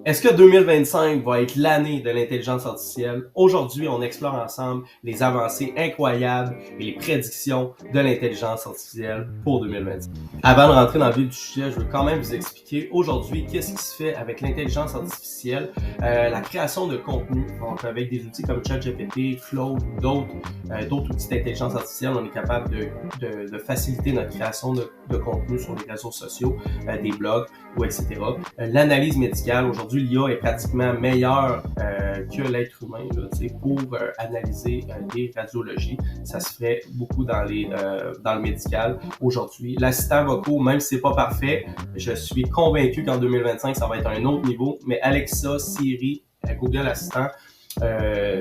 Est-ce que 2025 va être l'année de l'intelligence artificielle? Aujourd'hui, on explore ensemble les avancées incroyables et les prédictions de l'intelligence artificielle pour 2025. Avant de rentrer dans le vif du sujet, je veux quand même vous expliquer aujourd'hui qu'est-ce qui se fait avec l'intelligence artificielle, la création de contenu. Donc, avec des outils comme ChatGPT, Flow, d'autres outils d'intelligence artificielle, on est capable de faciliter notre création de contenu sur les réseaux sociaux, des blogs, ou etc. L'analyse médicale, aujourd'hui, l'IA est pratiquement meilleure que l'être humain là, pour analyser des radiologies. Ça se fait beaucoup dans le médical aujourd'hui. L'assistant vocaux, même si c'est pas parfait, je suis convaincu qu'en 2025, ça va être un autre niveau. Mais Alexa, Siri, Google Assistant,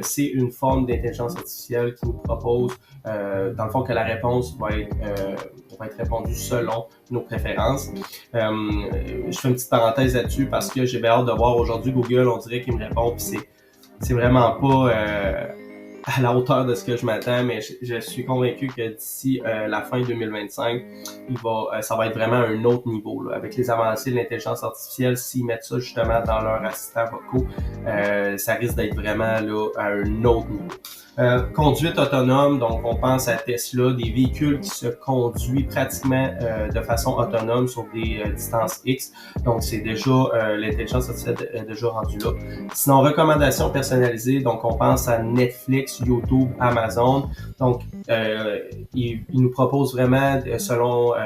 c'est une forme d'intelligence artificielle qui nous propose, dans le fond, que la réponse va être répondue selon nos préférences. Je fais une petite parenthèse là-dessus parce que j'ai bien hâte de voir aujourd'hui Google, on dirait qu'il me répond, puis c'est vraiment pas à la hauteur de ce que je m'attends, mais je suis convaincu que d'ici la fin 2025, ça va être vraiment un autre niveau. Là. Avec les avancées de l'intelligence artificielle, s'ils mettent ça justement dans leurs assistants vocaux, ça risque d'être vraiment là à un autre niveau. Conduite autonome, donc on pense à Tesla, des véhicules qui se conduisent pratiquement de façon autonome sur des distances X. Donc c'est déjà, l'intelligence artificielle est déjà rendue là. Sinon, recommandations personnalisées, donc on pense à Netflix, YouTube, Amazon. Donc ils nous proposent vraiment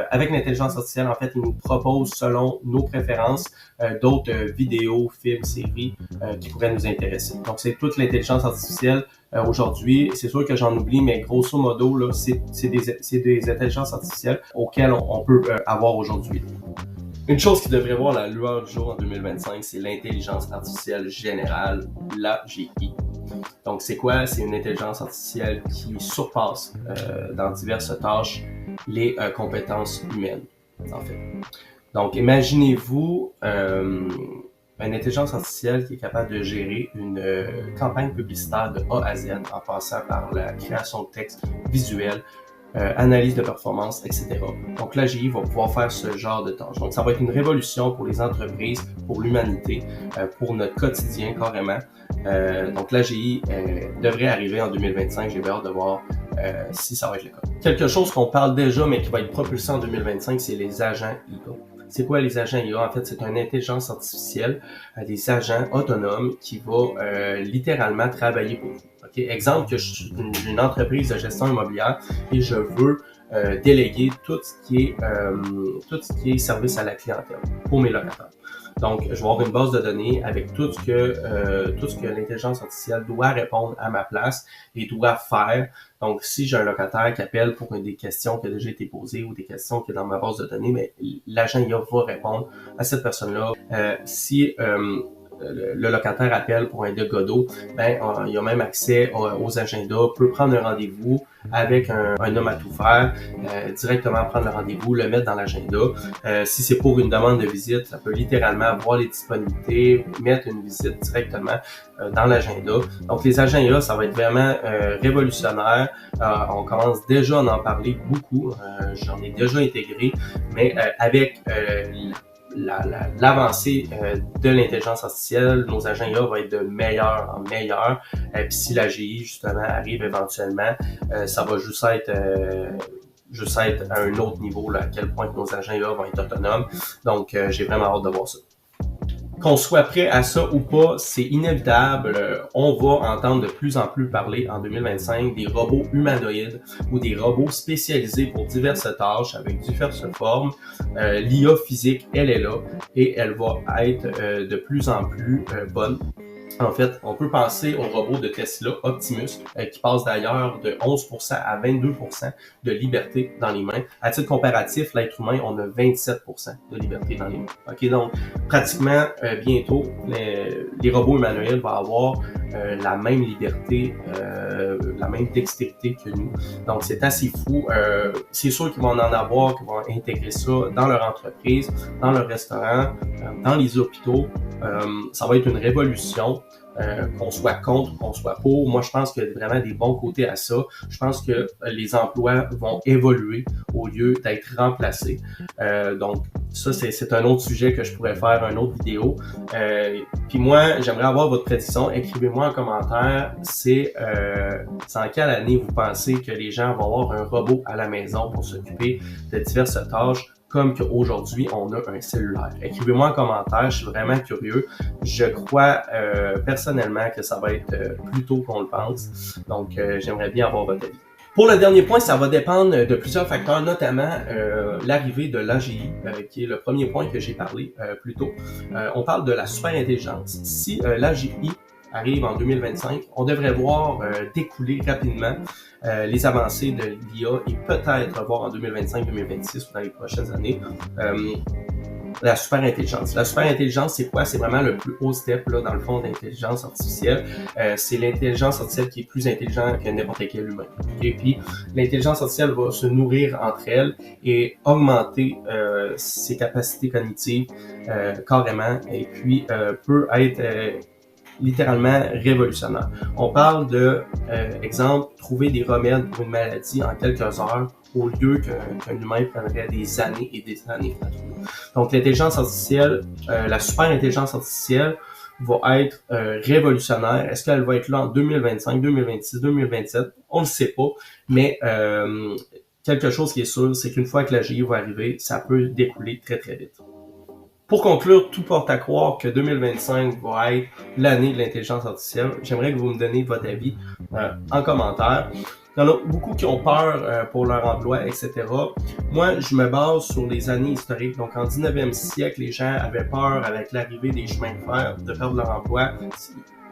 avec l'intelligence artificielle, en fait, ils nous proposent selon nos préférences d'autres vidéos, films, séries qui pourraient nous intéresser. Donc c'est toute l'intelligence artificielle aujourd'hui. C'est sûr que j'en oublie, mais grosso modo, là, c'est des intelligences artificielles auxquelles on peut avoir aujourd'hui. Une chose qui devrait voir la lueur du jour en 2025, c'est l'intelligence artificielle générale, l'AGI. Donc, c'est quoi? C'est une intelligence artificielle qui surpasse dans diverses tâches les compétences humaines, en fait. Donc, imaginez-vous une intelligence artificielle qui est capable de gérer une campagne publicitaire de A à Z en passant par la création de texte visuel, analyse de performance, etc. Donc l'AGI va pouvoir faire ce genre de tâches. Donc ça va être une révolution pour les entreprises, pour l'humanité, pour notre quotidien carrément. Donc l'AGI devrait arriver en 2025. J'ai hâte de voir si ça va être le cas. Quelque chose qu'on parle déjà mais qui va être propulsé en 2025, c'est les agents IA. C'est quoi les agents IA? En fait, c'est une intelligence artificielle, des agents autonomes qui vont littéralement travailler pour vous. Okay? Exemple, que je suis une entreprise de gestion immobilière et je veux déléguer tout ce qui est service à la clientèle pour mes locataires. Donc, je vais avoir une base de données avec tout ce que l'intelligence artificielle doit répondre à ma place et doit faire. Donc, si j'ai un locataire qui appelle pour des questions qui ont déjà été posées ou des questions qui sont dans ma base de données, mais l'agent IA va répondre à cette personne-là. Si le locataire appelle pour un dégât d'eau, il a même accès aux agendas, peut prendre un rendez-vous avec un homme à tout faire, directement prendre le rendez-vous, le mettre dans l'agenda. Si c'est pour une demande de visite, ça peut littéralement voir les disponibilités, mettre une visite directement dans l'agenda. Donc les agents IA, ça va être vraiment révolutionnaire. On commence déjà à en parler beaucoup. J'en ai déjà intégré, mais avec l'avancée de l'intelligence artificielle, nos agents IA vont être de meilleur en meilleur. Puis si l'AGI justement arrive éventuellement, ça va juste être à un autre niveau là, à quel point nos agents IA vont être autonomes. Donc j'ai vraiment hâte de voir ça. Qu'on soit prêt à ça ou pas, c'est inévitable. On va entendre de plus en plus parler en 2025 des robots humanoïdes ou des robots spécialisés pour diverses tâches avec diverses formes. L'IA physique, elle est là et elle va être de plus en plus bonne. En fait, on peut penser au robot de Tesla, Optimus, qui passe d'ailleurs de 11% à 22% de liberté dans les mains. À titre comparatif, l'être humain, on a 27% de liberté dans les mains. Ok, donc pratiquement bientôt, les robots humanoïdes vont avoir la même liberté, la même dextérité que nous. Donc c'est assez fou. C'est sûr qu'ils vont en avoir, qu'ils vont intégrer ça dans leur entreprise, dans leur restaurant, dans les hôpitaux. Ça va être une révolution. qu'on soit contre, qu'on soit pour. Moi, je pense qu'il y a vraiment des bons côtés à ça. Je pense que les emplois vont évoluer au lieu d'être remplacés. Donc, ça, c'est un autre sujet que je pourrais faire, une autre vidéo. Puis moi, j'aimerais avoir votre prédiction. Écrivez-moi en commentaire, c'est en quelle année vous pensez que les gens vont avoir un robot à la maison pour s'occuper de diverses tâches, comme qu'aujourd'hui, on a un cellulaire. Écrivez-moi en commentaire, je suis vraiment curieux. Je crois personnellement que ça va être plus tôt qu'on le pense. Donc, j'aimerais bien avoir votre avis. Pour le dernier point, ça va dépendre de plusieurs facteurs, notamment l'arrivée de l'AGI, qui est le premier point que j'ai parlé plus tôt. On parle de la superintelligence. Si l'AGI arrive en 2025, on devrait voir découler rapidement les avancées de l'IA et peut-être voir en 2025-2026 ou dans les prochaines années la superintelligence. La superintelligence, c'est quoi? C'est vraiment le plus haut step là, dans le fond d'intelligence artificielle. C'est l'intelligence artificielle qui est plus intelligente que n'importe quel humain. Okay? Puis l'intelligence artificielle va se nourrir entre elles et augmenter ses capacités cognitives carrément et puis peut être littéralement révolutionnaire. On parle de, exemple, trouver des remèdes pour une maladie en quelques heures au lieu qu'un humain prendrait des années et des années. Donc l'intelligence artificielle, la super intelligence artificielle va être révolutionnaire. Est-ce qu'elle va être là en 2025, 2026, 2027? On ne sait pas, mais quelque chose qui est sûr, c'est qu'une fois que la GI va arriver, ça peut découler très très vite. Pour conclure, tout porte à croire que 2025 va être l'année de l'intelligence artificielle. J'aimerais que vous me donniez votre avis en commentaire. Il y en a beaucoup qui ont peur pour leur emploi, etc. Moi, je me base sur les années historiques. Donc, en 19e siècle, les gens avaient peur avec l'arrivée des chemins de fer de perdre leur emploi.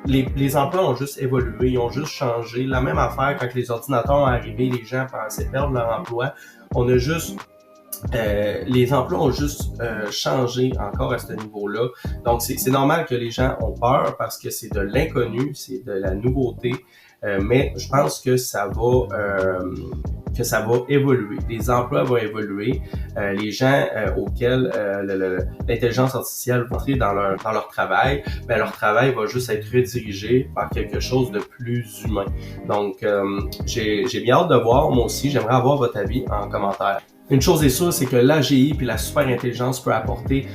Les emplois ont juste évolué, ils ont juste changé. La même affaire, quand les ordinateurs ont arrivé, les gens pensaient perdre leur emploi. On a juste les emplois ont juste changé encore à ce niveau-là. Donc, c'est normal que les gens ont peur parce que c'est de l'inconnu, c'est de la nouveauté. Mais je pense que ça va évoluer. Les emplois vont évoluer. Les gens auxquels l'intelligence artificielle va entrer dans leur travail, ben leur travail va juste être redirigé par quelque chose de plus humain. Donc, j'ai bien hâte de voir. Moi aussi, j'aimerais avoir votre avis en commentaire. Une chose est sûre, c'est que l'AGI puis la superintelligence peut apporter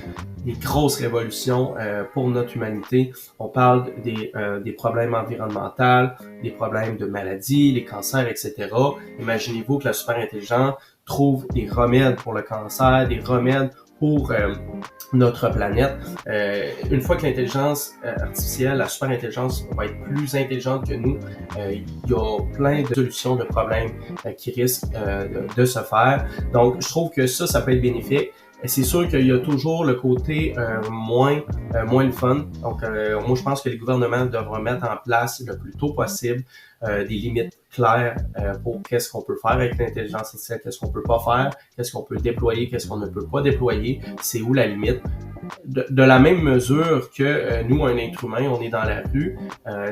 des grosses révolutions pour notre humanité. On parle des problèmes environnementaux, des problèmes de maladies, les cancers, etc. Imaginez-vous que la superintelligence trouve des remèdes pour le cancer, des remèdes pour notre planète. Une fois que l'intelligence artificielle, la superintelligence va être plus intelligente que nous, il y a plein de solutions de problèmes qui risquent de se faire. Donc, je trouve que ça peut être bénéfique. C'est sûr qu'il y a toujours le côté moins le fun. Donc, moi, je pense que les gouvernements devront mettre en place le plus tôt possible des limites claires pour qu'est-ce qu'on peut faire avec l'intelligence artificielle, qu'est-ce qu'on peut pas faire, qu'est-ce qu'on peut déployer, qu'est-ce qu'on ne peut pas déployer, c'est où la limite. De la même mesure que nous, un être humain, on est dans la rue,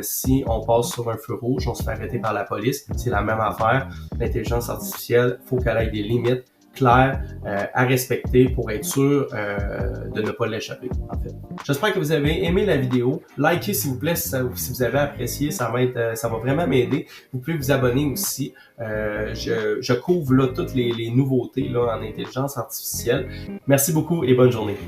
si on passe sur un feu rouge, on se fait arrêter par la police, c'est la même affaire. L'intelligence artificielle, faut qu'elle ait des limites claires à respecter pour être sûr de ne pas l'échapper, en fait. J'espère que vous avez aimé la vidéo. Likez s'il vous plaît si vous avez apprécié, ça va vraiment m'aider. Vous pouvez vous abonner aussi. Je couvre là toutes les nouveautés là, en intelligence artificielle. Merci beaucoup et bonne journée.